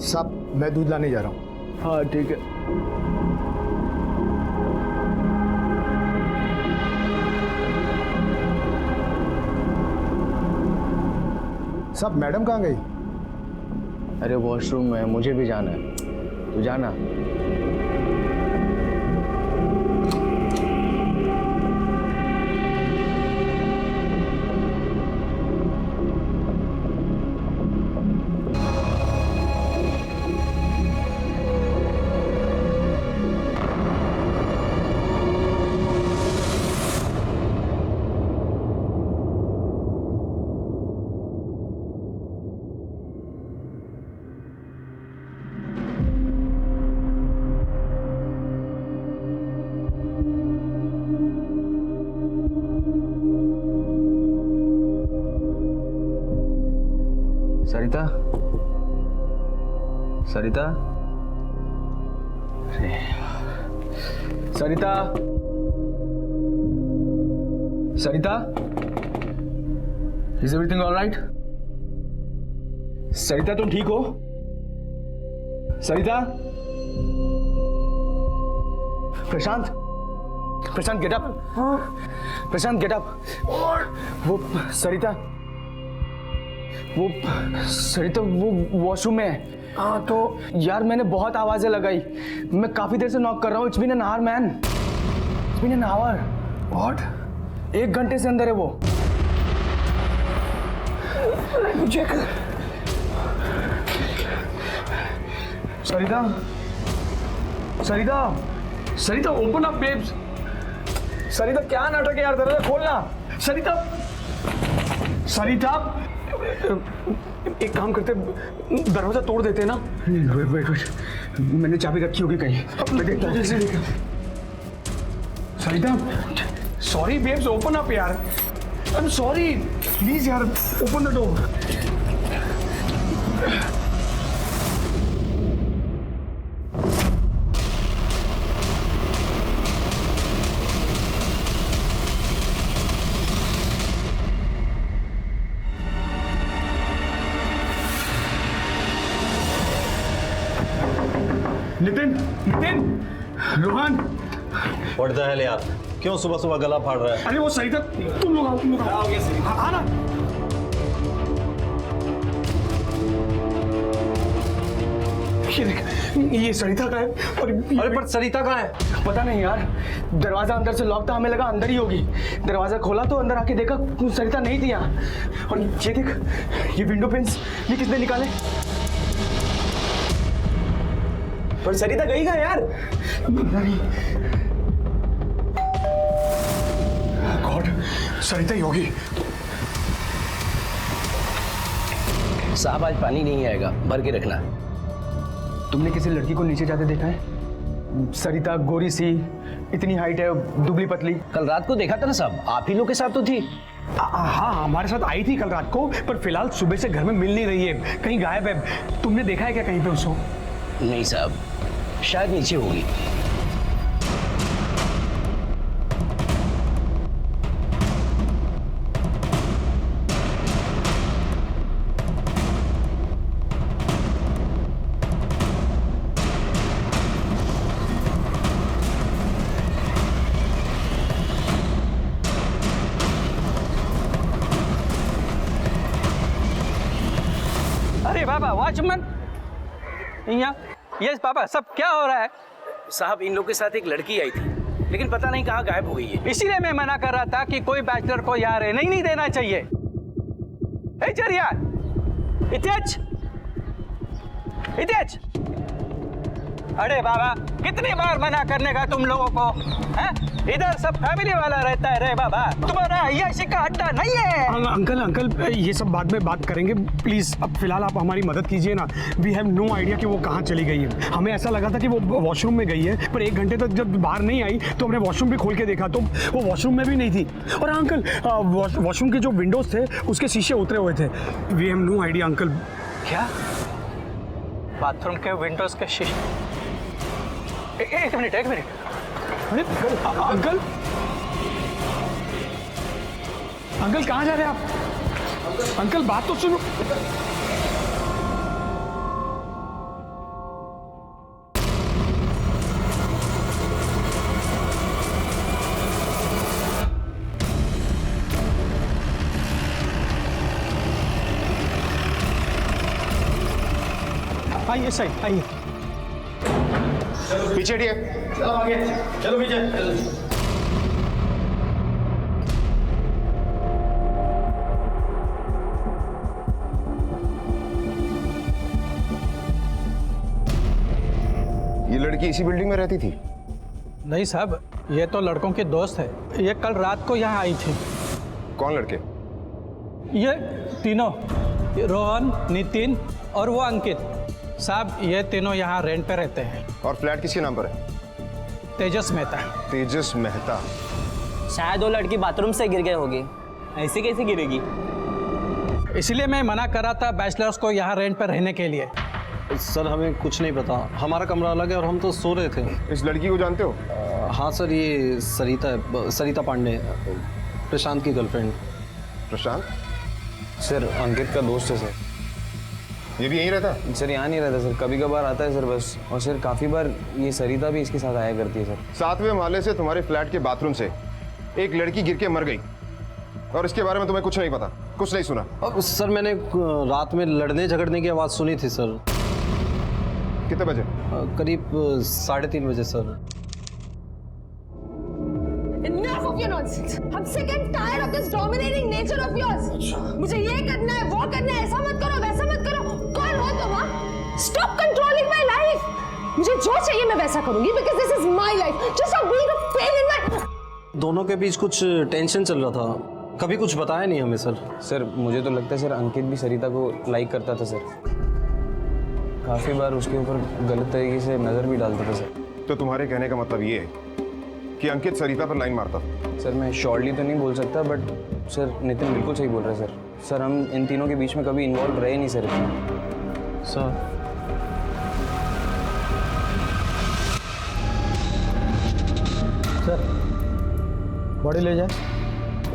साहब मैं दूध लाने जा रहा हूँ। हाँ ठीक है। साहब मैडम कहाँ गई? अरे वॉशरूम में, मुझे भी जाना है, तू जाना। सरिता, सरिता, सरिता, सरिता, इज एवरीथिंग ऑल राइट? सरिता तुम ठीक हो? सरिता, प्रशांत, प्रशांत गेट अप, प्रशांत गेट अप। वो सरिता, वो सरिता वो वॉशरूम में है। हाँ तो यार मैंने बहुत आवाजें लगाई, मैं काफी देर से नॉक कर रहा हूँ। It's been an hour man, it's been an hour. What? 1 घंटे से अंदर है वो। मुझे Sarita, Sarita, Sarita open up babes. Sarita क्या नाटक है यार, दरवाजा खोलना। सरिता, सरिता एक काम करते, दरवाजा तोड़ देते ना। वेट वेट वेट, मैंने चाबी रखी होगी कहीं, मैं देखता हूँ। सरिता, सॉरी बेब्स, ओपन अप यार। आई एम सॉरी, प्लीज यार open the door. Nitin, Nitin, Rohan. What the hell यार, क्यों सुबह सुबह गला फाड़ रहा है? अरे वो सरिता, तुम लोग आओ, तुम लोग आओ। हाँ ना। ये देख, ये सरिता का है। और अरे पर सरिता कहाँ है? पता नहीं यार, दरवाजा अंदर से लॉक था, हमें लगा अंदर ही होगी। दरवाजा खोला तो अंदर आके देखा सरिता नहीं थी यहाँ। और ये देख, ये विंडो पिन्स, ये किसने निकाले? पर सरिता गई कहाँ यार? नहीं। गॉड, सरिता ही होगी। साहब आज पानी नहीं आएगा, भर के रखना। तुमने किसी लड़की को नीचे जाते देखा है? सरिता गोरी सी, इतनी हाइट है, दुबली पतली। कल रात को देखा था ना साहब, आप ही लोग के साथ तो थी। हाँ हमारे साथ आई थी कल रात को, पर फिलहाल सुबह से घर में मिल नहीं रही है, कहीं गायब है। तुमने देखा है क्या कहीं पे उसको? नहीं साहब, शायद नीचे होगी। अरे बाबा वॉचमैन, यहाँ यस पापा, सब क्या हो रहा है? साहब इन लोग के साथ एक लड़की आई थी, लेकिन पता नहीं कहाँ गायब हो गई है। इसीलिए मैं मना कर रहा था कि कोई बैचलर को यहाँ रहने नहीं देना चाहिए। ए चरिया, इतेच, इतेच। अरे बाबा, कितनी बार मना करने का तुम लोगों को? हैं? इधर सब फैमिली वाला रहता है रे बाबा, तुम्हारा अय्याशी का अड्डा नहीं है। अंकल ये सब बाद में बात करेंगे, प्लीज अब फिलहाल आप हमारी मदद कीजिए ना। वी हैव नो आइडिया कि वो कहाँ चली गई है। हमें ऐसा लगा था कि वो वॉशरूम में गई है, पर 1 घंटे तक जब बाहर नहीं आई तो हमने वॉशरूम भी खोल के देखा तो वो वॉशरूम में भी नहीं थी। और अंकल, वॉशरूम के जो विंडोज थे उसके शीशे उतरे हुए थे। We have no idea uncle. क्या? बाथरूम के विंडोज के शीशे? एक मिनट अंकल, अंकल कहाँ जा रहे हैं आप? अंकल बात तो सुनो। आइए साइड आइए। पीछे हटिए। चलो आगे, चलो पीछे। ये लड़की इसी बिल्डिंग में रहती थी? नहीं साहब, ये तो लड़कों के दोस्त है। ये कल रात को यहाँ आई थी। कौन लड़के? ये तीनों, रोहन, नितिन और वो अंकित। साहब ये तीनों यहाँ रेंट पे रहते हैं। और फ्लैट किसके नाम पर है? तेजस मेहता। तेजस मेहता। शायद वो लड़की बाथरूम से गिर गई होगी। ऐसे कैसे गिरेगी? इसलिए मैं मना कर रहा था बैचलर्स को यहाँ रेंट पर रहने के लिए। सर हमें कुछ नहीं पता, हमारा कमरा अलग है और हम तो सो रहे थे। इस लड़की को जानते हो? हाँ सर, ये सरिता है, सरिता पांडे, प्रशांत की गर्लफ्रेंड। प्रशांत? सर अंकित का दोस्त है सर। ये भी यहीं रहता? सर यहाँ नहीं रहता सर, कभी कभार आता है सर बस। और सर काफ़ी बार ये सरिता भी इसके साथ आया करती है सर। 7वें माले से तुम्हारे फ्लैट के बाथरूम से एक लड़की गिर के मर गई और इसके बारे में तुम्हें कुछ नहीं पता, कुछ नहीं सुना? सर मैंने रात में लड़ने झगड़ने की आवाज़ सुनी थी सर। कितने बजे? करीब 3:30 बजे sir. Enough of your nonsense. I'm sick and tired of this dominating nature of yours. मुझे ये करना है, वो करना है, ऐसा मत करो, वैसा मत करो। कौन हो तुम? हाँ? Stop controlling my life. मुझे जो चाहिए मैं वैसा करूंगी because this is my life. Just stop being a pain in my. दोनों के बीच कुछ टेंशन चल रहा था, कभी कुछ बताया नहीं हमें सर। सर मुझे तो लगता है सर अंकित भी सरिता को लाइक करता था सर। काफ़ी बार उसके ऊपर गलत तरीके से नज़र भी डालता था सर। तो तुम्हारे कहने का मतलब ये है कि अंकित सरिता पर लाइन मारता? सर मैं श्योरली तो नहीं बोल सकता, बट सर नितिन बिल्कुल सही बोल रहे हैं सर। सर हम इन तीनों के बीच में कभी इन्वॉल्व रहे नहीं सर इतना। सर बॉडी ले जाए।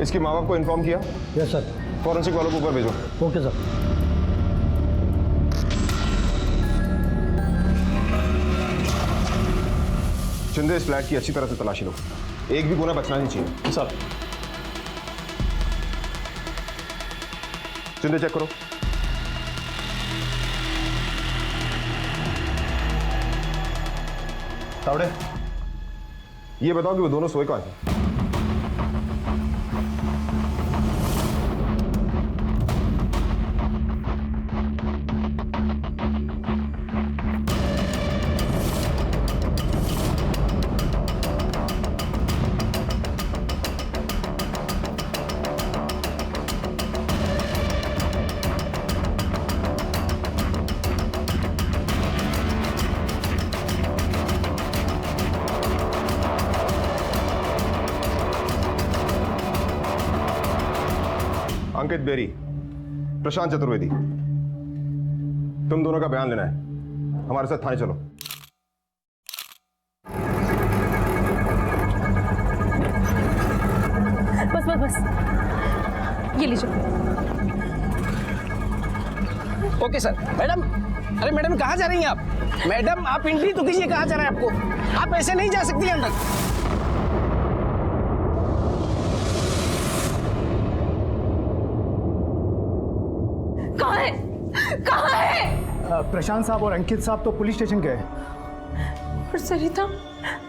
इसके माँ बाप को इन्फॉर्म किया? Yes sir. फॉरेंसिक वालों को ऊपर भेजो। Okay sir. शिंदे, इस फ्लैट की अच्छी तरह से तलाशी लो, एक भी कोना बचना नहीं चाहिए। सर शिंदे चेक करो। तावड़े, ये बताओ कि वो दोनों सोए कहाँ थे? अंकित बेरी, प्रशांत चतुर्वेदी, तुम दोनों का बयान लेना है। हमारे साथ थाने चलो। बस बस बस, ये लीजिए। Okay sir. मैडम, अरे मैडम कहाँ जा रही हैं आप? मैडम आप एंट्री तो कीजिए, कहाँ जा रहे हैं आपको? आप ऐसे नहीं जा सकती अंदर। कहाँ है? प्रशांत साहब और अंकित साहब तो पुलिस स्टेशन गए। और सरिता,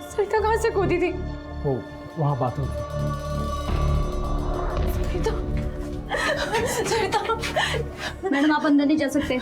सरिता कहाँ से खोदी थी? वो वहाँ बाथरूम। सरिता, सरिता। मैडम आप अंदर नहीं जा सकते।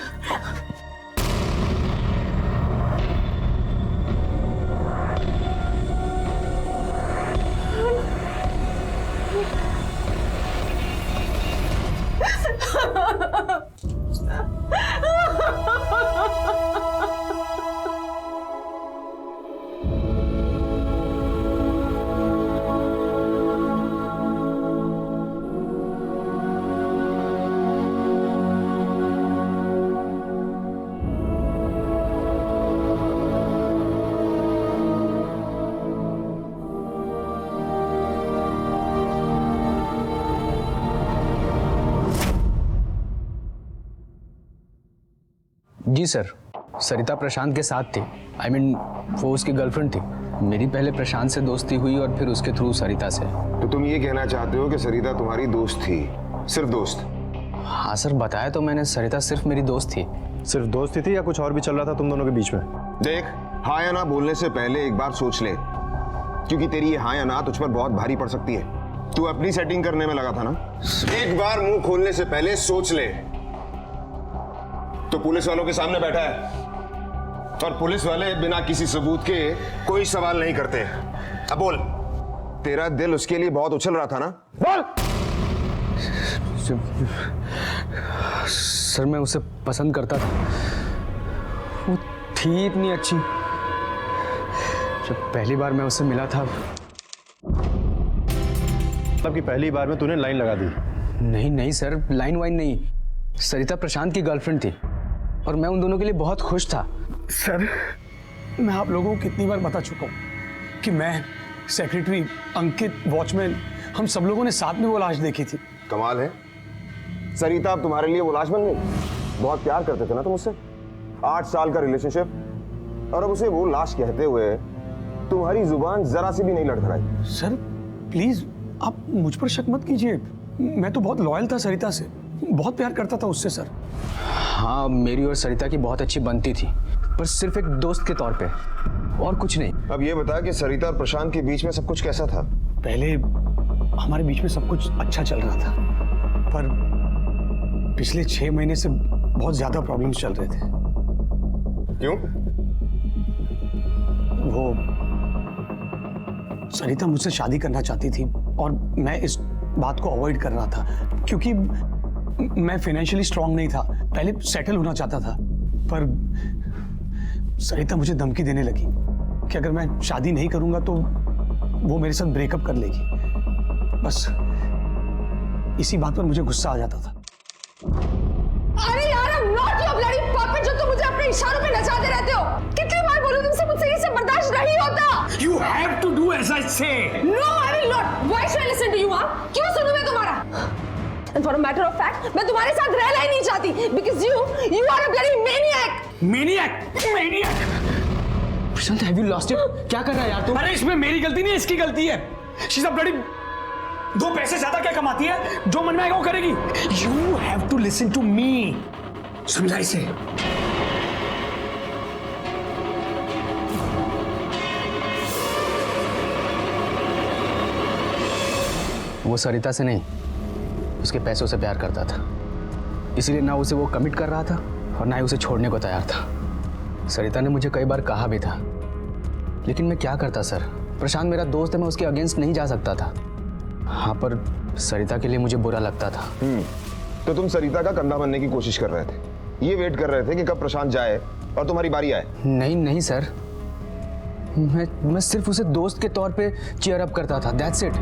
जी सर, सरिता प्रशांत के साथ थी। I mean, वो उसकी गर्लफ्रेंड थी। मेरी पहले प्रशांत से दोस्ती हुई और फिर उसके थ्रू सरिता से। तो तुम ये कहना चाहते हो कि सरिता तुम्हारी दोस्त थी? सिर्फ दोस्त? हाँ सर, बताया तो मैंने, सरिता सिर्फ मेरी दोस्त थी। सिर्फ दोस्ती थी या कुछ और भी चल रहा था तुम दोनों के बीच में? देख, हाँ या ना बोलने से पहले एक बार सोच ले, क्योंकि तेरी ये हाँ या ना तुझ पर बहुत भारी पड़ सकती है। तू अपनी सेटिंग करने में लगा था ना, एक बार मुंह खोलने से पहले सोच ले। तो पुलिस वालों के सामने बैठा है और पुलिस वाले बिना किसी सबूत के कोई सवाल नहीं करते। अब बोल, तेरा दिल उसके लिए बहुत उछल रहा था ना? बोल। सर मैं उसे पसंद करता था, वो थी इतनी अच्छी। जब पहली बार मैं उससे मिला था। मतलब कि पहली बार में तूने लाइन लगा दी? नहीं नहीं सर, लाइन वाइन नहीं। सरिता प्रशांत की गर्लफ्रेंड थी और मैं उन दोनों के लिए बहुत खुश था। सर मैं आप लोगों को कितनी बार बता चुका हूँ कि मैं, सेक्रेटरी, अंकित, वॉचमैन, हम सब लोगों ने साथ में वो लाश देखी थी। कमाल है, सरिता अब तुम्हारे लिए वो लाश बन गई। बहुत प्यार करते थे ना तुम उससे, 8 साल का रिलेशनशिप, और अब उसे वो लाश कहते हुए तुम्हारी जुबान जरा सी भी नहीं लड़खड़ाई। सर प्लीज आप मुझ पर शक मत कीजिए, मैं तो बहुत लॉयल था सरिता से, बहुत प्यार करता था उससे सर। हाँ मेरी और सरिता की बहुत अच्छी बनती थी, पर सिर्फ एक दोस्त के तौर पे, और कुछ नहीं। अब ये बता कि सरिता और प्रशांत के बीच में सब कुछ कैसा था? पहले हमारे बीच में सब कुछ अच्छा चल रहा था, पर पिछले 6 महीने से बहुत ज्यादा प्रॉब्लम्स चल रहे थे। क्यों? वो सरिता मुझसे शादी करना चाहती थी और मैं इस बात को अवॉइड कर रहा था, क्योंकि मैं फाइनेंशियली स्ट्रांग नहीं था, पहले सेटल होना चाहता था। पर सरिता मुझे धमकी देने लगी कि अगर मैं शादी नहीं करूंगा तो वो मेरे साथ ब्रेकअप कर लेगी। बस इसी बात पर मुझे गुस्सा आ जाता था। अरे यार, I'm not your bloody puppet जो तुम मुझे अपने इशारों पे नचाते रहते हो। कितनी बार बोलूं तुमसे, मुझसे ये सब बर्दाश्त नहीं होता। You have to do as I say. No, I will not. Why should I listen to you, हाँ? क्यों सुनूं मैं तुम्हारा? And for a matter of fact, मैं तुम्हारे साथ रहना ही नहीं चाहती, because you are a bloody maniac. Maniac, maniac. Prashant, have you lost it? क्या कर रहा है यार तू? अरे इसमें मेरी गलती नहीं, इसकी गलती है। She's a bloody 2 पैसे ज्यादा क्या कमाती है, जो मन में आएगा वो करेगी। You have to listen to me. समझा इसे। वो सरिता से नहीं, उसके पैसों से प्यार करता था, इसीलिए ना उसे वो कमिट कर रहा था और ना ही उसे छोड़ने को तैयार था। सरिता ने मुझे कई बार कहा भी था, लेकिन मैं क्या करता सर, प्रशांत मेरा दोस्त है, मैं उसके अगेंस्ट नहीं जा सकता था। हाँ पर सरिता के लिए मुझे बुरा लगता था। तो तुम सरिता का कंधा बनने की कोशिश कर रहे थे, ये वेट कर रहे थे कि कब प्रशांत जाए और तुम्हारी बारी आए? नहीं नहीं सर, मैं सिर्फ उसे दोस्त के तौर पे चीयर अप करता था, that's it.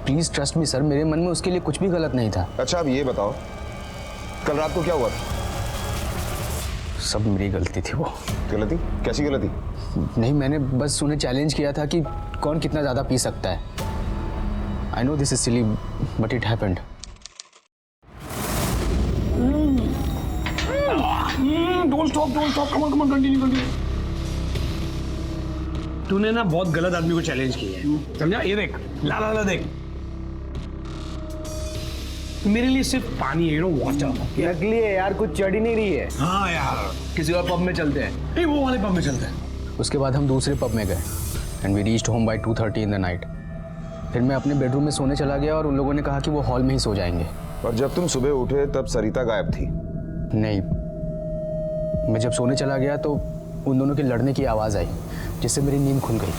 Please trust me sir, मेरे मन में उसके लिए कुछ भी गलत नहीं था। अच्छा अब ये बताओ, कल रात को क्या हुआ था? सब मेरी गलती थी। वो गलती? कैसी गलती? नहीं, मैंने बस उन्हें चैलेंज किया था कि कौन कितना ज्यादा पी सकता है। I know this is silly but it happened. Don't stop, come on continue. तूने ना बहुत गलत आदमी को चैलेंज किया है, समझा? ये देख, ला देख, मेरे लिए सिर्फ पानी है, वाटर। नकली है यार, कुछ चढ़ ही नहीं रही है। हाँ यार, किसी और पब में चलते हैं। नहीं, वो वाले पब में चलते हैं। उसके बाद हम दूसरे पब में गए and we reached home by 2:30 in the night. फिर मैं अपने बेडरूम में सोने चला गया और उन लोगों ने कहा कि वो हॉल में ही सो जाएंगे। और जब तुम सुबह उठे तब सरिता गायब थी? नहीं, मैं जब सोने चला गया तो उन दोनों के लड़ने की आवाज़ आई, जिससे मेरी नींद खुल गई।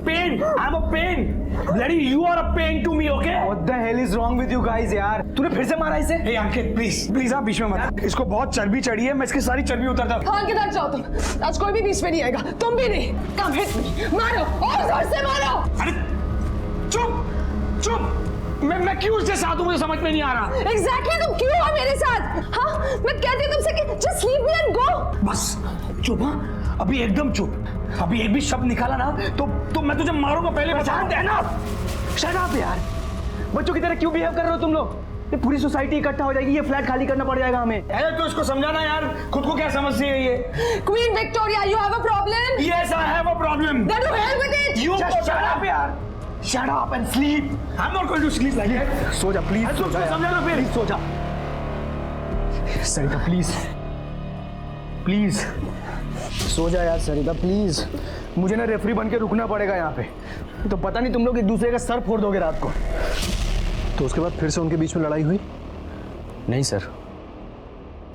Pain, I'm a pain. Bloody, you are a pain to me, okay? What the hell is wrong with you guys यार? तूने फिर से मारा इसे? Hey अंकित, प्लीज आप बीच में मत। इसको बहुत चर्बी चढ़ी है, मैं इसकी सारी चर्बी उतारता हूँ। हाँ, किधर जाओ तुम? आज कोई भी बीच में नहीं आएगा, तुम भी नहीं। Come hit me, मारो और जोर से मारो। अरे चुप। मैं क्यों उसके साथ हूँ, मुझे समझ में नहीं आ रहा। Exactly, तुम क्यों हो मेरे साथ? हाँ, मैं कहती हूँ तुमसे कि just leave me and go. बस चुप। हाँ, अभी एकदम चुप। अभी एक भी शब्द निकाला ना तो मैं तुझे मारूंगा। पहले बता देना। शट अप यार, बच्चों की तरह क्यों बिहेव कर रहे हो तुम लोग? ये पूरी सोसाइटी इकट्ठा हो जाएगी, ये फ्लैट खाली करना पड़ जाएगा हमें। अरे तो इसको समझाना यार, खुद को क्या समझती है ये? Queen Victoria, you have a problem? Yes, I have a problem. Then you help with it. You shut up यार। Shut up and sleep. I'm not going to sleep like that. सो जा प्लीज, सो जा यार। समझाना फिर। Please so जा। सरिता please, please so जा यार सरिता please. मुझे ना रेफरी बन के रुकना पड़ेगा यहाँ पे, तो पता नहीं तुम लोग एक दूसरे का सर फोड़ दोगे रात को। तो उसके बाद फिर से उनके बीच में लड़ाई हुई? नहीं सर,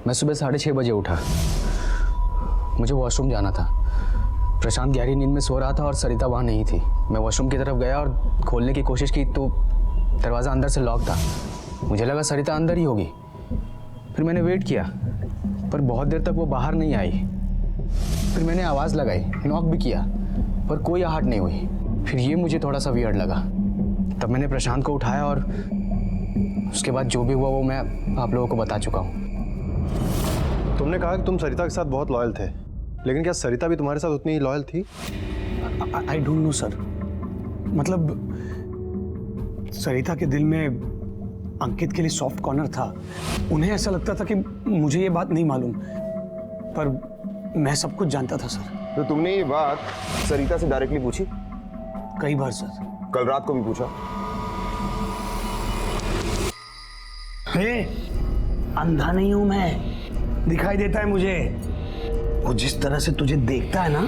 मैं सुबह 6:30 बजे उठा, मुझे वॉशरूम जाना था। प्रशांत गहरी नींद में सो रहा था और सरिता वहाँ नहीं थी। मैं वॉशरूम की तरफ गया और खोलने की कोशिश की तो दरवाज़ा अंदर से लॉक था। मुझे लगा सरिता अंदर ही होगी। फिर मैंने वेट किया पर बहुत देर तक वो बाहर नहीं आई। फिर मैंने आवाज़ लगाई, नॉक भी किया पर कोई आहट नहीं हुई। फिर ये मुझे थोड़ा सा वियर्ड लगा। तब मैंने प्रशांत को उठाया और उसके बाद जो भी हुआ वो मैं आप लोगों को बता चुका हूँ। तुमने कहा कि तुम सरिता के साथ बहुत लॉयल थे, लेकिन क्या सरिता भी तुम्हारे साथ उतनी ही लॉयल थी? आई डोंट नो सर, मतलब सरिता के दिल में अंकित के लिए सॉफ्ट कॉर्नर था। उन्हें ऐसा लगता था कि मुझे ये बात नहीं मालूम, पर मैं सब कुछ जानता था सर। तो तुमने ये बात सरिता से डायरेक्टली पूछी? कई बार सर। कल रात को भी पूछा? हे, अंधा नहीं हूं मैं, दिखाई देता है मुझे। वो जिस तरह से तुझे देखता है ना,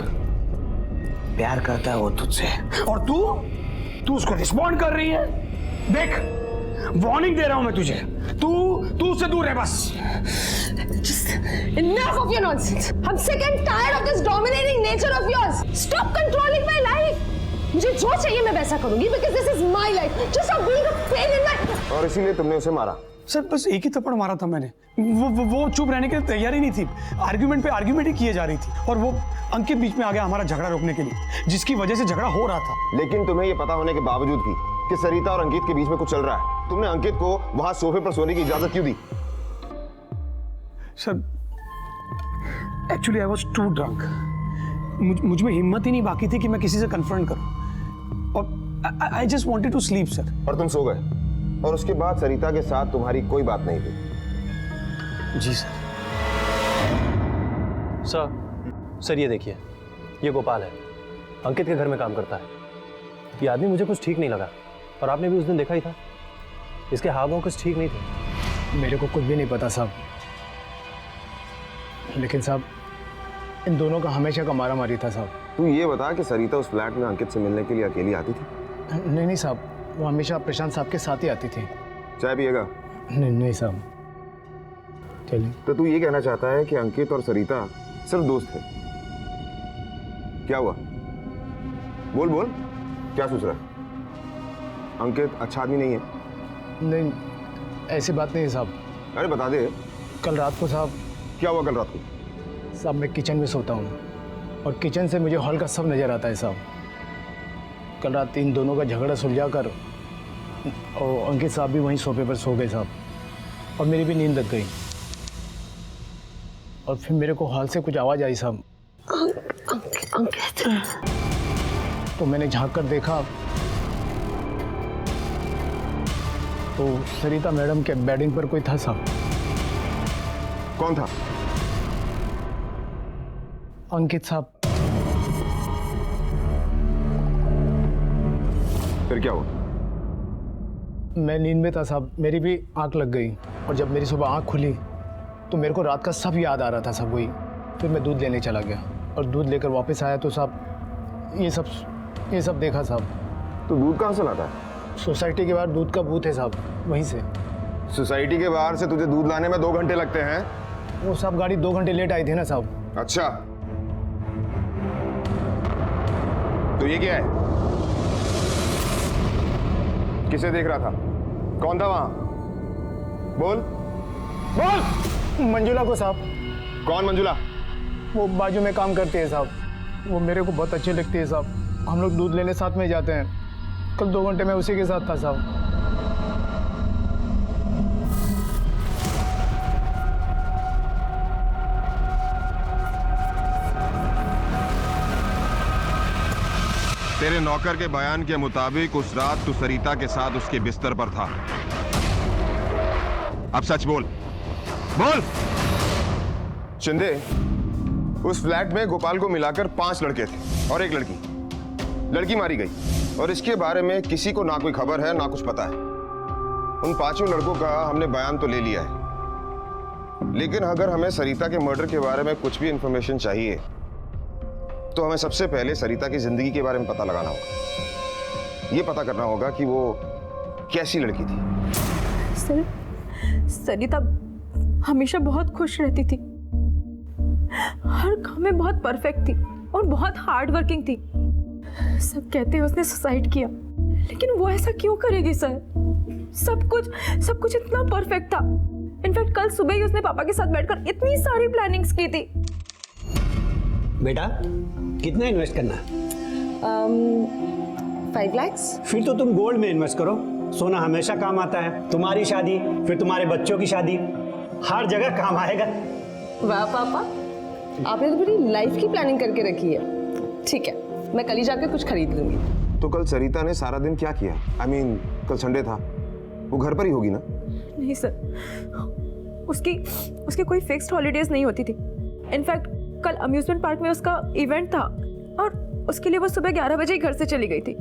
प्यार करता है वो तुझसे। और तू उसको रिस्पॉन्ड कर रही है। देख, वार्निंग दे रहा हूं मैं तुझे, तू उससे दूर है बस। Just enough of your nonsense. I'm sick and tired of this dominating nature of yours. Stop controlling my life. मुझे जो चाहिए मैं वैसा करूंगी because this is my life. Just stop being a pain in my. और इसीलिए तुमने उसे मारा? सर बस एक ही थप्पड़ मारा था मैंने। वो चुप रहने के लिए तैयार ही नहीं थी। आर्ग्यूमेंट पे आर्ग्यूमेंट ही किए जा रही थी और वो अंकित बीच में आ गया हमारा झगड़ा रोकने के लिए, जिसकी वजह से झगड़ा हो रहा था। लेकिन तुम्हें ये पता होने के बावजूद भी कि सरिता और अंकित के बीच में कुछ चल रहा है, तुमने अंकित को वहां सोफे पर सोने की इजाजत क्यों दी? Sir actually I was too drunk. मुझ में हिम्मत ही नहीं बाकी थी कि मैं किसी से कन्फ्रंट करूं और I just wanted to sleep sir. और तुम सो गए और उसके बाद सरिता के साथ तुम्हारी कोई बात नहीं थी? जी सर। सर ये देखिए, ये गोपाल है, अंकित के घर में काम करता है। ये आदमी मुझे कुछ ठीक नहीं लगा और आपने भी उस दिन देखा ही था, इसके हाव भाव कुछ ठीक नहीं थे। मेरे को कुछ भी नहीं पता साहब, लेकिन साहब इन दोनों का हमेशा का मारा मारी था साहब। तू ये बता कि सरिता उस फ्लैट में अंकित से मिलने के लिए अकेली आती थी? नहीं साहब, वो हमेशा प्रशांत साहब के साथ ही आती थी। चाय पिएगा? नहीं साहब। चलिए। तो तू ये कहना चाहता है कि अंकित और सरिता सिर्फ दोस्त थे? क्या हुआ? बोल क्या सोच रहा है? अंकित अच्छा आदमी नहीं है? नहीं ऐसी बात नहीं है साहब। अरे बता दे। कल रात को साहब। क्या हुआ कल रात को? साहब मैं किचन में सोता हूँ और किचन से मुझे हॉल का सब नज़र आता है साहब। कल रात इन दोनों का झगड़ा सुलझा कर और अंकित साहब भी वहीं सोफे पर सो गए साहब और मेरी भी नींद लग गई। और फिर मेरे को हॉल से कुछ आवाज़ आई साहब। अंकित। तो मैंने झांक कर देखा तो सरिता मैडम के बेडिंग पर कोई था साहब। कौन था? अंकित साहब। फिर क्या हुआ? मैं नींद में था साहब, मेरी भी आंख लग गई और जब मेरी सुबह आंख खुली तो मेरे को रात का सब याद आ रहा था सब वही। फिर मैं दूध लेने चला गया और दूध लेकर वापस आया तो साहब ये सब देखा साहब। तो दूध कहाँ से लाता है? सोसाइटी के बाहर दूध का बूथ है साहब, वहीं से। सोसाइटी के बाहर से तुझे दूध लाने में 2 घंटे लगते हैं? वो साहब गाड़ी 2 घंटे लेट आई थी ना साहब। अच्छा, तो ये क्या है? किसे देख रहा था? कौन था वहां? बोल। मंजुला को साहब। कौन मंजुला? वो बाजू में काम करती है साहब, वो मेरे को बहुत अच्छी लगती है साहब। हम लोग दूध लेने साथ में जाते हैं। कल 2 घंटे में उसी के साथ था साहब। तेरे नौकर के बयान के मुताबिक उस रात तू सरिता के साथ उसके बिस्तर पर था। अब सच बोल। शिंदे, उस फ्लैट में गोपाल को मिलाकर 5 लड़के थे और 1 लड़की मारी गई। और इसके बारे में किसी को ना कोई खबर है ना कुछ पता है। उन 5 लड़कों का हमने बयान तो ले लिया है, लेकिन अगर हमें सरिता के मर्डर के बारे में कुछ भी इंफॉर्मेशन चाहिए तो हमें सबसे पहले सरिता की जिंदगी के बारे में पता लगाना होगा। ये पता करना होगा कि वो कैसी लड़की थी। सर, सरिता हमेशा बहुत खुश रहती थी, हर काम में बहुत परफेक्ट थी और बहुत हार्ड वर्किंग थी। सब कहते हैं उसने सुसाइड किया, लेकिन वो ऐसा क्यों करेगी सर? सब कुछ इतना परफेक्ट था। इनफैक्ट कल सुबह ही उसने पापा के साथ बैठकर इतनी सारी प्लानिंग्स की थी। बेटा कितना इन्वेस्ट करना है? 5 लाख। फिर तो तुम गोल्ड में इन्वेस्ट करो, सोना हमेशा काम आता है। तुम्हारी शादी, फिर तुम्हारे बच्चों की शादी, हर जगह काम आएगा। वाह पापा, आपने तो पूरी लाइफ की प्लानिंग करके रखी है। ठीक है, मैं कल ही जाकर कुछ खरीद लूंगी। तो कल सरिता ने सारा दिन क्या किया? I mean, कल संडे था, वो घर पर ही होगी ना? नहीं सर, उसकी कोई फिक्स्ड हॉलीडेज नहीं होती थी। इनफैक्ट कल अम्यूजमेंट पार्क में उसका इवेंट था और उसके लिए वो सुबह 11 बजे ही घर से चली गई थी।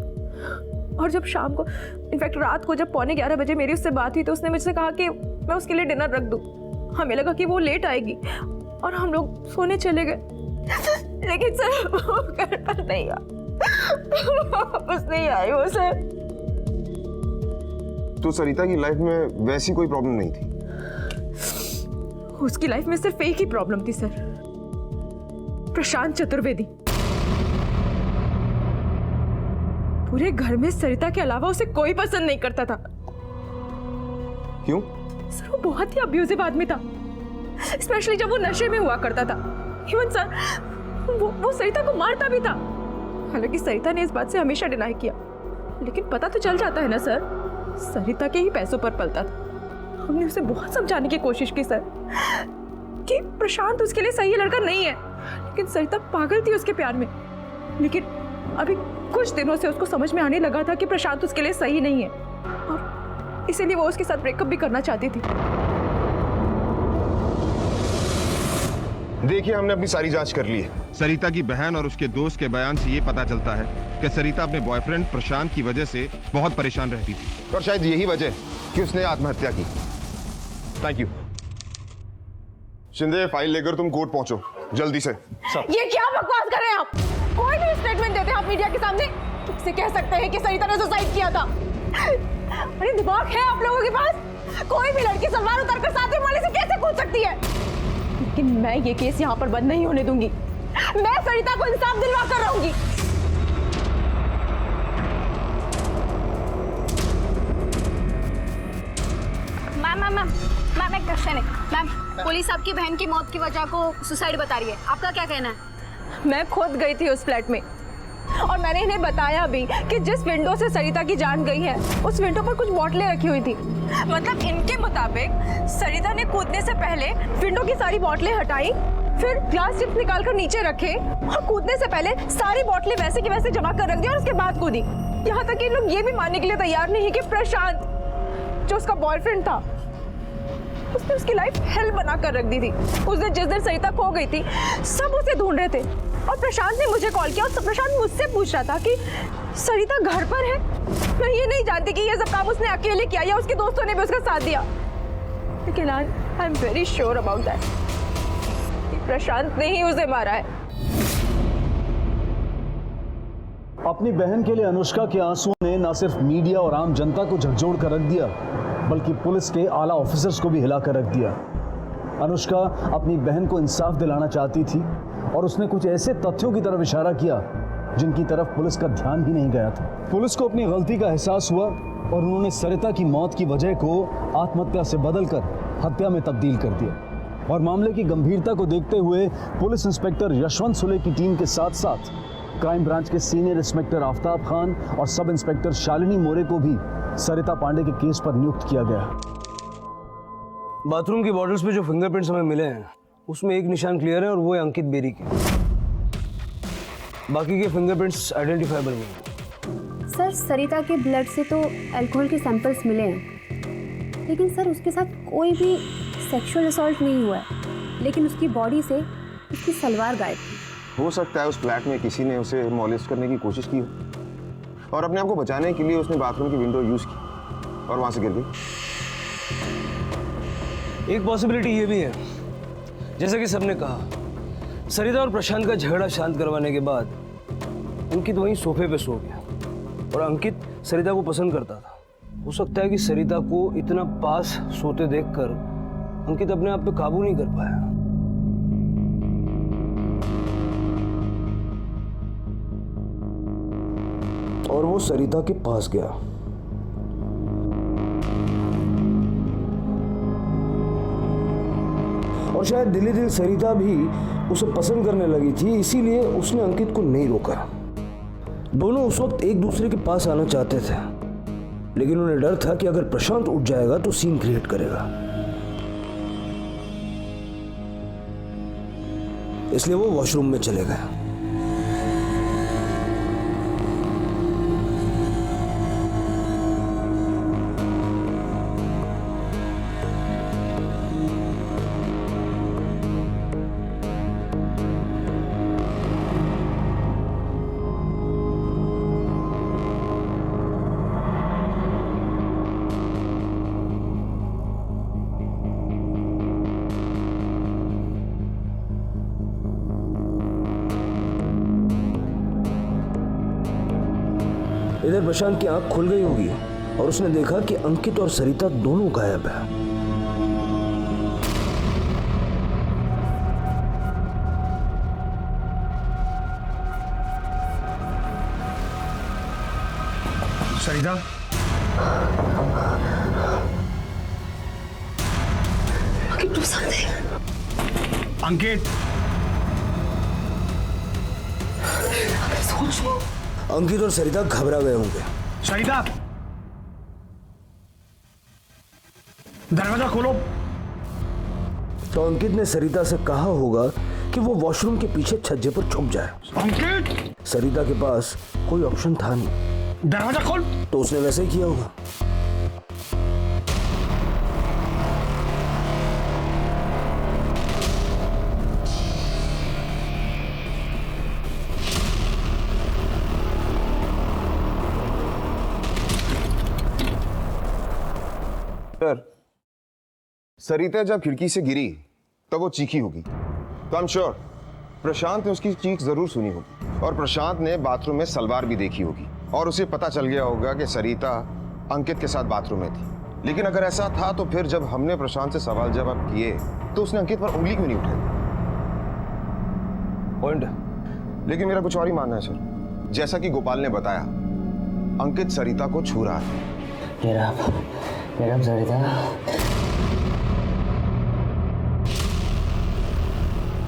और जब शाम को, इनफैक्ट रात को जब 11:15 बजे मेरी उससे बात हुई तो उसने मुझसे कहा कि मैं उसके लिए डिनर रख दूं। हमें लगा कि वो लेट आएगी और हम लोग सोने चले गए। लेकिन सर वो घर पर नहीं आया, वापस नहीं आई वो सर। तो सरिता की लाइफ में वैसी कोई प्रॉब्लम नहीं थी? उसकी लाइफ में सिर्फ एक ही प्रॉब्लम थी सर, प्रशांत चतुर्वेदी। पूरे घर में सरिता के अलावा उसे कोई पसंद नहीं करता था। क्यों? सर वो बहुत ही अब्यूजिव आदमी था, स्पेशली जब वो नशे में हुआ करता था। इवन सर वो सरिता को मारता भी था। हालांकि सरिता ने इस बात से हमेशा डिनाई किया, लेकिन पता तो चल जाता है ना सर, सरिता के ही पैसों पर पलता था। हमने उसे बहुत समझाने की कोशिश की सर कि प्रशांत उसके लिए सही लड़का नहीं है, लेकिन सरिता पागल थी उसके प्यार में। लेकिन अभी कुछ दिनों से उसको समझ में आने लगा था कि प्रशांत उसके लिए सही नहीं है और इसीलिए वो उसके साथ ब्रेकअप भी करना चाहती थी। देखिए, हमने अपनी सारी जांच कर ली है। सरिता की बहन और उसके दोस्त के बयान से ये पता चलता है कि सरिता अपने बॉयफ्रेंड प्रशांत की वजह से बहुत परेशान रहती थी और शायद यही वजह कि उसने आत्महत्या की। Thank you. शिंदे, फाइल लेकर तुम कोर्ट पहुंचो जल्दी से। ये क्या बकवास कर रहे हैं आप? कोई भी स्टेटमेंट देते हैं आप मीडिया के सामने, किससे कह सकते हैं कि सरिता ने सुसाइड किया था? अरे दिमाग है आप लोगों के पास? कोई भी लड़की सलवार उतारकर साथ में वाले से कैसे कूद सकती है? लेकिन मैं ये केस यहाँ पर बंद नहीं होने दूंगी। मैं सरिता को इंसाफ दिलवा कर रहूंगी। मैम एक क्वेश्चन है। मैम, पुलिस आपकी बहन की मौत की वजह को सुसाइड बता रही है, आपका क्या कहना है? मैं खुद गई थी उस फ्लैट में और मैंने इन्हें बताया भी कि जिस विंडो से सरिता की जान गई है उस विंडो पर कुछ बोतलें रखी हुई थी। मतलब इनके मुताबिक सरिता ने कूदने से पहले विंडो की सारी बोतलें हटाई, फिर ग्लास चिप्स निकाल कर नीचे रखे और कूदने से पहले सारी बोतलें वैसे की वैसे जमा कर रख दी और उसके बाद कूदी। यहाँ तक कि लोग ये भी मानने के लिए तैयार नहीं कि प्रशांत जो उसका बॉयफ्रेंड था उसने उसकी लाइफ हेल बना कर रख दी थी। उस दिन जिस दिन सरिता खो गई थी सब उसे ढूंढ रहे थे और प्रशांत ने मुझे कॉल किया और प्रशांत मुझसे पूछ रहा था कि सरिता घर पर है। मैं ये नहीं जानती कि ये सब काम उसने अकेले किया या उसके दोस्तों ने भी उसका साथ दिया, लेकिन I am very sure about that Prashant ने ही उसे मारा है। अपनी बहन के लिए अनुष्का के आंसुओं ने न सिर्फ मीडिया और आम जनता को झकझोर कर रख दिया, बल्कि पुलिस के आला ऑफिसर्स को भी हिला कर रख दिया। अनुष्का अपनी बहन को इंसाफ दिलाना चाहती थी और उसने कुछ ऐसे तथ्यों की तरफ इशारा किया जिनकी तरफ पुलिस का ध्यान ही नहीं गया था। पुलिस को अपनी गलती का एहसास हुआ और उन्होंने सरिता की मौत की वजह को आत्महत्या से बदलकर हत्या में तब्दील कर दिया। और मामले की गंभीरता को देखते हुए पुलिस इंस्पेक्टर यशवंत सुले की टीम के साथ साथ क्राइम ब्रांच के सीनियर इंस्पेक्टर आफ्ताब खान और सब इंस्पेक्टर शालिनी मोरे को भी सरिता पांडे के केस पर नियुक्त किया गया। बाथरूम की बॉटल्स पे जो फिंगरप्रिंट्स हमें मिले हैं उसमें एक निशान क्लियर है और वो है अंकित बेरी के। बाकी के फिंगरप्रिंट्स आइडेंटिफाइबल नहीं है। सर, सरिता के ब्लड से तो अल्कोहल के सैंपल्स मिले हैं, लेकिन सर उसके साथ कोई भी सेक्सुअल असॉल्ट नहीं हुआ है, लेकिन उसकी बॉडी से उसकी सलवार गायब थी। हो सकता है उस फ्लैट में किसी ने उसे मॉलेस्ट करने की कोशिश की हो। और अपने आप को बचाने के लिए उसने बाथरूम की विंडो यूज की और वहां से गिर गई। एक पॉसिबिलिटी ये भी है, जैसे कि सबने कहा, सरिता और प्रशांत का झगड़ा शांत करवाने के बाद अंकित वहीं सोफे पे सो गया और अंकित सरिता को पसंद करता था। हो सकता है कि सरिता को इतना पास सोते देखकर अंकित अपने आप पे काबू नहीं कर पाया। और वो सरिता के पास गया। और शायद दिली दिल सरिता भी उसे पसंद करने लगी थी, इसीलिए उसने अंकित को नहीं रोका। दोनों उस वक्त एक दूसरे के पास आना चाहते थे, लेकिन उन्हें डर था कि अगर प्रशांत उठ जाएगा तो सीन क्रिएट करेगा, इसलिए वो वॉशरूम में चले गए। इधर प्रशांत की आंख खुल गई होगी और उसने देखा कि अंकित और सरिता दोनों गायब हैं। सरिता, अंकित, अंकित और सरिता घबरा गए होंगे। सरिता, दरवाजा खोलो। तो अंकित ने सरिता से कहा होगा कि वो वॉशरूम के पीछे छज्जे पर छुप जाए। अंकित, सरिता के पास कोई ऑप्शन था नहीं। दरवाजा खोल। तो उसने वैसे ही किया होगा। सरिता जब खिड़की से गिरी तब वो चीखी होगी, तो आई एम श्योर प्रशांत ने उसकी चीख जरूर सुनी होगी और प्रशांत ने बाथरूम में सलवार भी देखी होगी और उसे पता चल गया होगा कि सरिता अंकित के साथ बाथरूम में थी। लेकिन अगर ऐसा था तो फिर जब हमने प्रशांत से सवाल जवाब किए तो उसने अंकित पर उंगली क्यों नहीं उठाई? पॉइंट। लेकिन मेरा कुछ और ही मानना है सर। जैसा कि गोपाल ने बताया, अंकित सरिता को छू रहा है।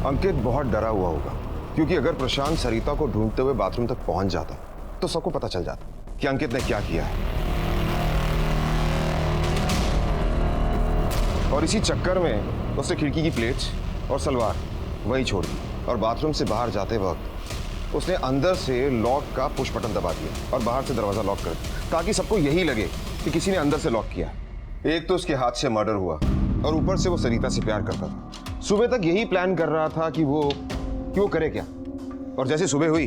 अंकित बहुत डरा हुआ होगा, क्योंकि अगर प्रशांत सरिता को ढूंढते हुए बाथरूम तक पहुंच जाता तो सबको पता चल जाता कि अंकित ने क्या किया है। और इसी चक्कर में उसने खिड़की की प्लेट्स और सलवार वहीं छोड़ दी और बाथरूम से बाहर जाते वक्त उसने अंदर से लॉक का पुश बटन दबा दिया और बाहर से दरवाजा लॉक कर दिया, ताकि सबको यही लगे कि किसी ने अंदर से लॉक किया। एक तो उसके हाथ से मर्डर हुआ और ऊपर से वो सरिता से प्यार करता था। सुबह तक यही प्लान कर रहा था कि वो करे क्या, और जैसे सुबह हुई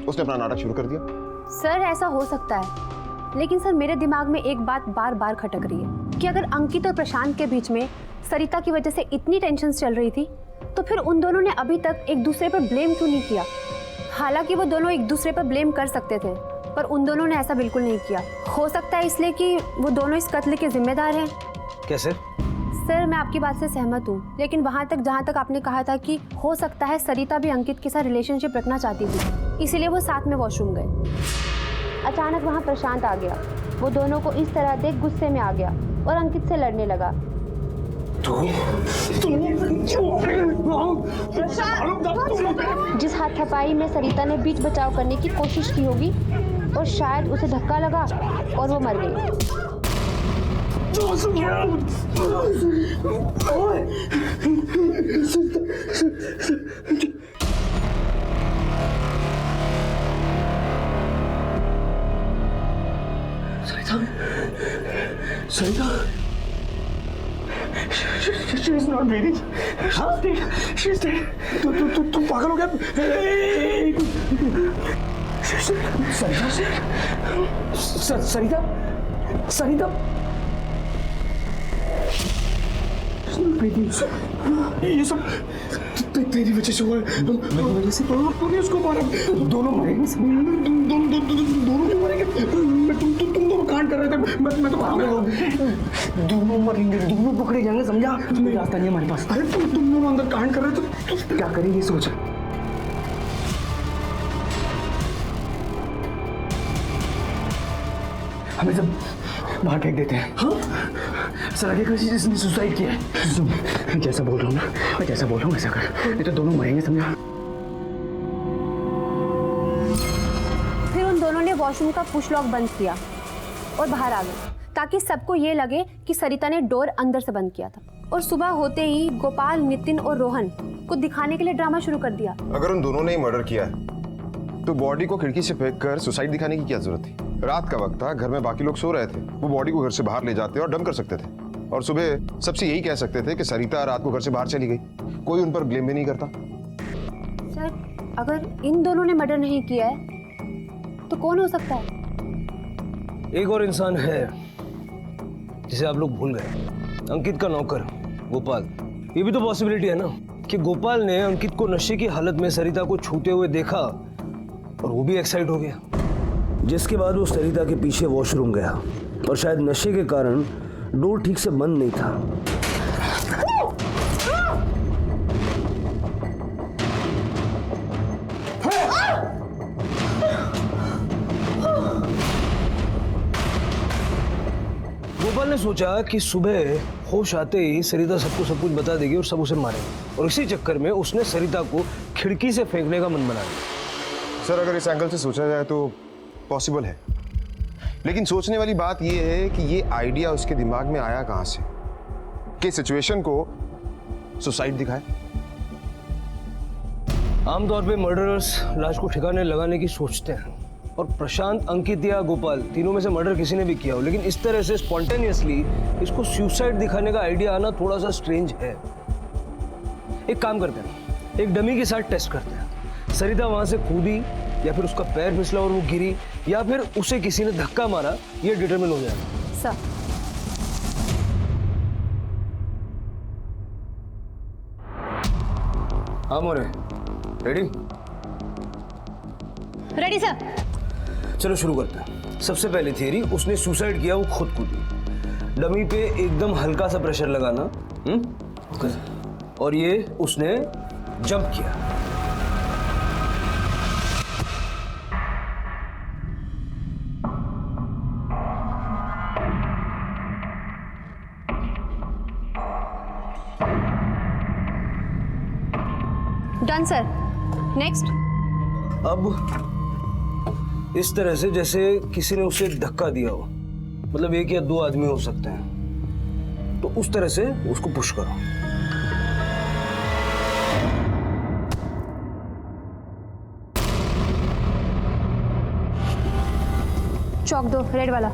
उसने अपना नाटक शुरू कर दिया। सर, ऐसा हो सकता है, लेकिन सर मेरे दिमाग में एक बात बार बार खटक रही है कि अगर अंकित और प्रशांत के बीच में सरिता की वजह से इतनी टेंशन चल रही थी, तो फिर उन दोनों ने अभी तक एक दूसरे पर ब्लेम क्यों नहीं किया? हालांकि वो दोनों एक दूसरे पर ब्लेम कर सकते थे, पर उन दोनों ने ऐसा बिल्कुल नहीं किया। हो सकता है इसलिए कि वो दोनों इस कत्ल के जिम्मेदार हैं। कैसे? सर, मैं आपकी बात से सहमत हूँ, लेकिन वहाँ तक जहाँ तक आपने कहा था कि हो सकता है सरिता भी अंकित के साथ रिलेशनशिप रखना चाहती थी, इसीलिए वो साथ में वॉशरूम गए। अचानक वहाँ प्रशांत आ गया, वो दोनों को इस तरह देख गुस्से में आ गया और अंकित से लड़ने लगा। जिस हाथापाई में सरिता ने बीच बचाव करने की कोशिश की होगी और शायद उसे धक्का लगा और वो मर गई। सरिता, she is not breathing. She's dead. तू पागल हो गया? सरिता सरिता प्रीति, ये सब तेरी वजह से हुआ है। मेरी वजह से? तूने उसको मारा। दोनों मरेंगे। दोनों क्यों मरेंगे? तुम दोनों कांड कर रहे थे। मैं तो दोनों मरेंगे, दोनों पकड़े जाएंगे, समझा? तुम्हें रास्ता नहीं हमारे पास। अरे तुम दोनों अंदर कांड कर रहे थे तो क्या करेंगे सोचा। हमें सब बाहर फेंक देते हैं। हाँ? सर आगे किसी जिसने सुसाइड किया है। जैसा बोल रहा हूँ ना, मैं जैसा बोल रहा हूँ ऐसा कर, नहीं तो दोनों मरेंगे, समझा? फिर उन दोनों ने वॉशरूम का पुश लॉक बंद किया और बाहर आ गए ताकि सबको ये लगे कि सरिता ने डोर अंदर से बंद किया था। और सुबह होते ही गोपाल, नितिन और रोहन को दिखाने के लिए ड्रामा शुरू कर दिया। अगर उन दोनों ने ही मर्डर किया है तो बॉडी को खिड़की से फेंक कर सुसाइड दिखाने की क्या जरूरत थी? रात का वक्त था, घर में बाकी लोग सो रहे थे, वो बॉडी को घर से बाहर ले जाते और डंप कर सकते थे और सुबह सबसे यही कह सकते थे कि सरिता रात को घर से बाहर चली गई। कोई उन पर ब्लेम भी नहीं करता। सर अगर इन दोनों ने मर्डर नहीं किया है तो कौन हो सकता है? एक और इंसान है जिसे आप लोग भूल गए, अंकित का नौकर गोपाल। ये भी तो पॉसिबिलिटी है ना कि गोपाल ने अंकित को नशे की हालत में सरिता को छूते हुए देखा और वो भी एक्साइट हो गया, जिसके बाद वो सरिता के पीछे वॉशरूम गया और शायद नशे के कारण डोर ठीक से बंद नहीं था। गोपाल ने सोचा कि सुबह होश आते ही सरिता सबको सब कुछ बता देगी और सब उसे मारेंगे, और इसी चक्कर में उसने सरिता को खिड़की से फेंकने का मन बनाया। सर अगर इस एंगल से सोचा जाए तो पॉसिबल है, लेकिन सोचने वाली बात यह है कि ये आइडिया उसके दिमाग में आया कहां से कि सिचुएशन को सुसाइड दिखाए। आमतौर पे मर्डरर्स लाश को ठिकाने लगाने की सोचते हैं, और प्रशांत, अंकित या गोपाल तीनों में से मर्डर किसी ने भी किया हो, लेकिन इस तरह से स्पॉन्टेनियसली इसको सुसाइड दिखाने का आइडिया आना थोड़ा सा स्ट्रेंज है। एक काम करते हैं, एक डमी के साथ टेस्ट करते हैं। सरिता वहां से कूदी या फिर उसका पैर फिसला और वो गिरी, या फिर उसे किसी ने धक्का मारा, ये डिटरमिन हो जाएगा। सर हाँ मोरे, रेडी? Ready sir. चलो शुरू करते हैं। सबसे पहले थियरी, उसने सुसाइड किया, वो खुद कूदी। डमी पे एकदम हल्का सा प्रेशर लगाना, और ये उसने जंप किया। Done sir. नेक्स्ट। अब इस तरह से जैसे किसी ने उसे धक्का दिया हो, मतलब एक या दो आदमी हो सकते हैं, तो उस तरह से उसको पुश करो। चौक दो, रेड वाला।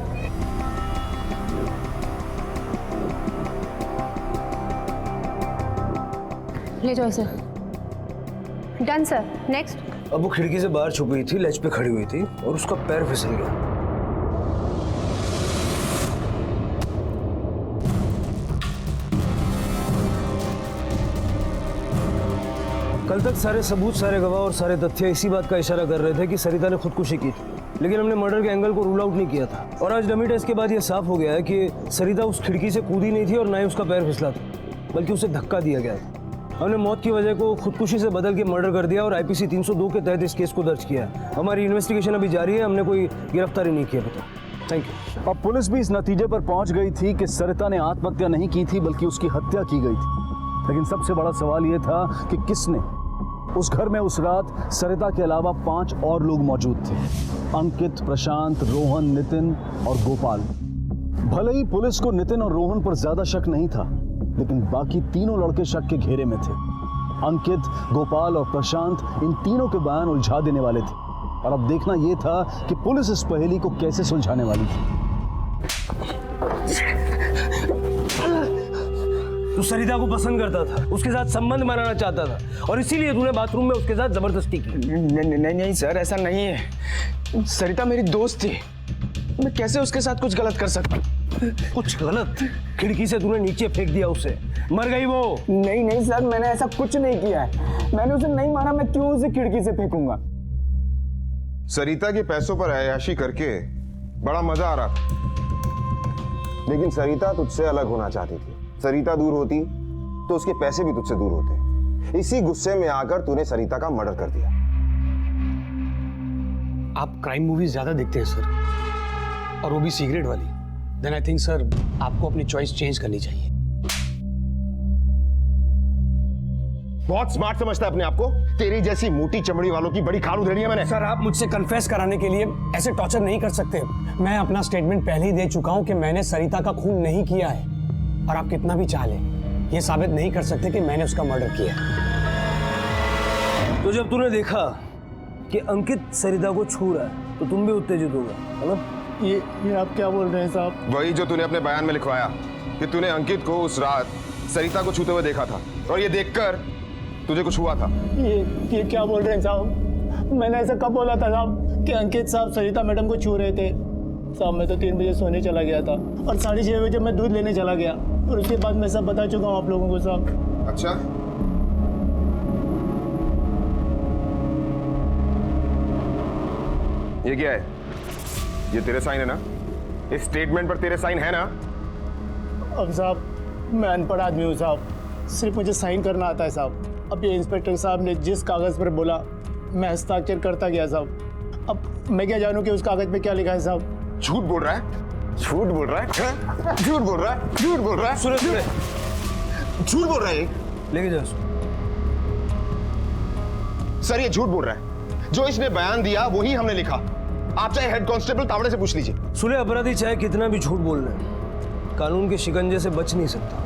ले जाओ इसे। Done sir. नेक्स्ट। अब वो खिड़की से बाहर छुपी थी, लेज पे खड़ी हुई थी और उसका पैर फिसल गया। कल तक सारे सबूत, सारे गवाह और सारे तथ्य इसी बात का इशारा कर रहे थे कि सरिता ने खुदकुशी की थी, लेकिन हमने मर्डर के एंगल को रूल आउट नहीं किया था। और आज डमी टेस्ट के बाद यह साफ हो गया है कि सरिता उस खिड़की से कूदी नहीं थी और ना ही उसका पैर फिसला था, बल्कि उसे धक्का दिया गया था। हमने मौत की वजह को खुदकुशी से बदल के मर्डर कर दिया और आईपीसी 302 के तहत इस केस को दर्ज किया है। हमारी इन्वेस्टिगेशन अभी जारी है, हमने कोई गिरफ्तारी नहीं की है। बता। Thank you. अब पुलिस भी इस नतीजे पर पहुंच गई थी कि सरिता ने आत्महत्या नहीं की थी, बल्कि उसकी हत्या की गई थी। लेकिन सबसे बड़ा सवाल यह था कि किसने। उस घर में उस रात सरिता के अलावा 5 और लोग मौजूद थे, अंकित, प्रशांत, रोहन, नितिन और गोपाल। भले ही पुलिस को नितिन और रोहन पर ज्यादा शक नहीं था, लेकिन बाकी तीनों लड़के शक के घेरे में थे। अंकित, गोपाल और प्रशांत इन तीनों के बयान उलझा देने वाले थे, और अब देखना यह था कि पुलिस इस पहेली को कैसे सुलझाने वाली थी। तू सरिता को पसंद करता था, उसके साथ संबंध बनाना चाहता था और इसीलिए तूने बाथरूम में उसके साथ जबरदस्ती की। नहीं सर, ऐसा नहीं है। सरिता मेरी दोस्त थी, मैं कैसे उसके साथ कुछ गलत कर सकता? कुछ गलत? खिड़की से तूने नीचे फेंक दिया उसे, मर गई वो। नहीं सर, मैंने ऐसा कुछ नहीं किया है। मैंने उसे नहीं मारा, मैं क्यों उसे खिड़की से फेंकूंगा? सरिता के पैसों पर अय्याशी करके बड़ा मजा आ रहा था, लेकिन सरिता तुझसे अलग होना चाहती थी। सरिता दूर होती तो उसके पैसे भी तुझसे दूर होते। इसी गुस्से में आकर तूने सरिता का मर्डर कर दिया। आप क्राइम मूवीज ज्यादा देखते हैं सर, और वो भी सीक्रेट वाली। देन आई थिंक सर आपको अपनी चॉइस चेंज करनी चाहिए। बहुत स्मार्ट समझता है अपने आप को। तेरी जैसी मोटी चमड़ी वालों की बड़ी खाल उधेड़ी है मैंने। सर आप मुझसे कन्फेस कराने के लिए ऐसे टॉर्चर नहीं कर सकते। मैं अपना स्टेटमेंट पहले ही दे चुका हूं कि मैंने सरिता का खून नहीं किया है, और आप कितना भी चाह लें ये साबित नहीं कर सकते कि मैंने उसका मर्डर किया। तो जब तूने देखा कि अंकित सरिता को छू रहा है तो तुम भी उत्तेजित होगा, है ना? ये आप क्या बोल रहे हैं साहब? वही जो तूने अपने बयान में लिखवाया कि तूने अंकित को उस रात सरिता को छूते हुए देखा था, और ये देखकर तुझे कुछ हुआ था। ये क्या बोल रहे हैं साहब? मैंने ऐसा कब बोला था साहब कि अंकित साहब सरिता मैडम को छू रहे थे? साहब मैं तो 3 बजे सोने चला गया था और 6:30 बजे मैं दूध लेने चला गया, और उसके बाद मैं सब बता चुका हूँ आप लोगों को साहब। अच्छा, ये क्या है? ये तेरे साइन है ना? इस स्टेटमेंट पर तेरे साइन है ना? अब साहब मैं अनपढ़ आदमी हूँ साहब, सिर्फ मुझे साइन करना आता है साहब। अब ये इंस्पेक्टर साहब ने जिस कागज़ पर बोला मैं हस्ताक्षर करता गया साहब। अब मैं क्या जानूँ कि उस कागज़ पे क्या लिखा है साहब? झूठ बोल रहा है, झूठ बोल रहा है, झूठ बोल रहा है, झूठ बोल रहा है, सुने झूठ बोल रहा है। लेके जाओ सर, ये झूठ बोल रहा है। जो इसने बयान दिया वही हमने लिखा। आप चाहे हेड कांस्टेबल तावड़े से पूछ लीजिए। सुने, अपराधी चाहे कितना भी झूठ बोल ले, कानून के शिकंजे से बच नहीं सकता।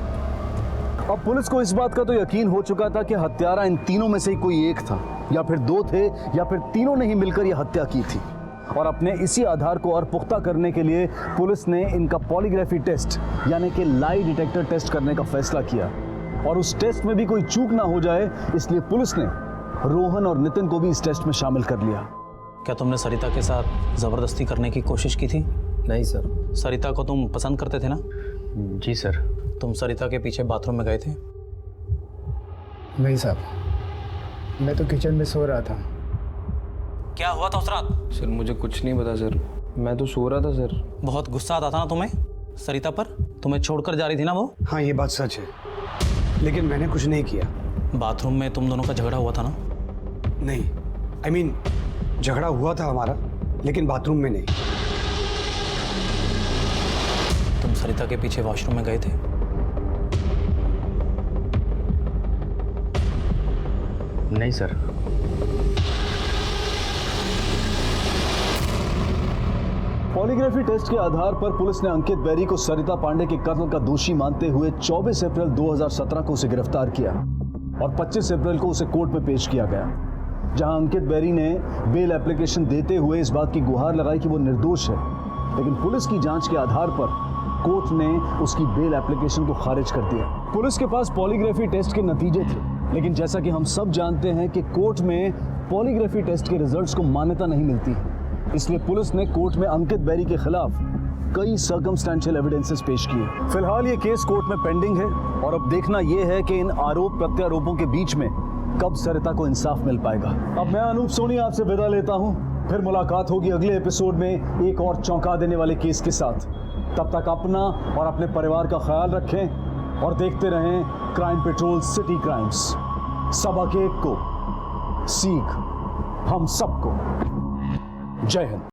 अब पुलिस को इस बात का तो यकीन हो चुका था कि हत्यारा इन तीनों में से ही कोई एक था, या फिर 2 थे, या फिर तीनों ने ही मिलकर यह हत्या की थी। और अपने इसी आधार को और पुख्ता करने के लिए पुलिस ने इनका पॉलीग्राफी टेस्ट यानी कि लाई डिटेक्टर टेस्ट करने का फैसला किया, और उस टेस्ट में भी कोई चूक ना हो जाए इसलिए पुलिस ने रोहन और नितिन को भी इस टेस्ट में शामिल कर लिया। क्या तुमने सरिता के साथ जबरदस्ती करने की कोशिश की थी? नहीं सर। सरिता को तुम पसंद करते थे ना? जी सर। तुम सरिता के पीछे बाथरूम में गए थे? नहीं साहब, मैं तो किचन में सो रहा था। क्या हुआ था उस रात? सर मुझे कुछ नहीं पता सर, मैं तो सो रहा था सर। बहुत गुस्सा आता था ना तुम्हें सरिता पर? तुम्हें छोड़कर जा रही थी ना वो? हाँ ये बात सच है, लेकिन मैंने कुछ नहीं किया। बाथरूम में तुम दोनों का झगड़ा हुआ था ना? नहीं, I mean, झगड़ा हुआ था हमारा, लेकिन बाथरूम में नहीं। तुम सरिता के पीछे वॉशरूम में गए थे? नहीं सर। पॉलीग्राफी टेस्ट के आधार पर पुलिस ने अंकित बैरी को सरिता पांडे के कत्ल का दोषी मानते हुए 24 अप्रैल 2017 को उसे गिरफ्तार किया, और 25 अप्रैल को उसे कोर्ट में पेश किया गया, जहां अंकित बैरी ने बेल एप्लीकेशन देते हुए इस बात की गुहार लगाई कि वो निर्दोष है। लेकिन पुलिस की जांच के आधार पर कोर्ट ने उसकी बेल एप्लीकेशन को खारिज कर दिया। पुलिस के पास पॉलीग्राफी टेस्ट के नतीजे थे, लेकिन जैसा कि हम सब जानते हैं कि कोर्ट में पॉलीग्राफी टेस्ट के रिजल्ट्स को मान्यता नहीं मिलती है, इसलिए पुलिस ने कोर्ट में अंकित बैरी के खिलाफ कई सर्कमस्टेंशियल एविडेंसेस पेश किए। फिलहाल ये केस कोर्ट में पेंडिंग है, और अब देखना यह है कि इन आरोप प्रत्यारोपों के बीच में कब सरिता को इंसाफ मिल पाएगा। अब मैं अनूप सोनी आपसे विदा लेता हूं, फिर मुलाकात होगी अगले एपिसोड में एक और चौंका देने वाले केस के साथ। तब तक अपना और अपने परिवार का ख्याल रखें और देखते रहें क्राइम पेट्रोल सिटी क्राइम्स। सबक एक को, सीख हम सबको। जय हिंद।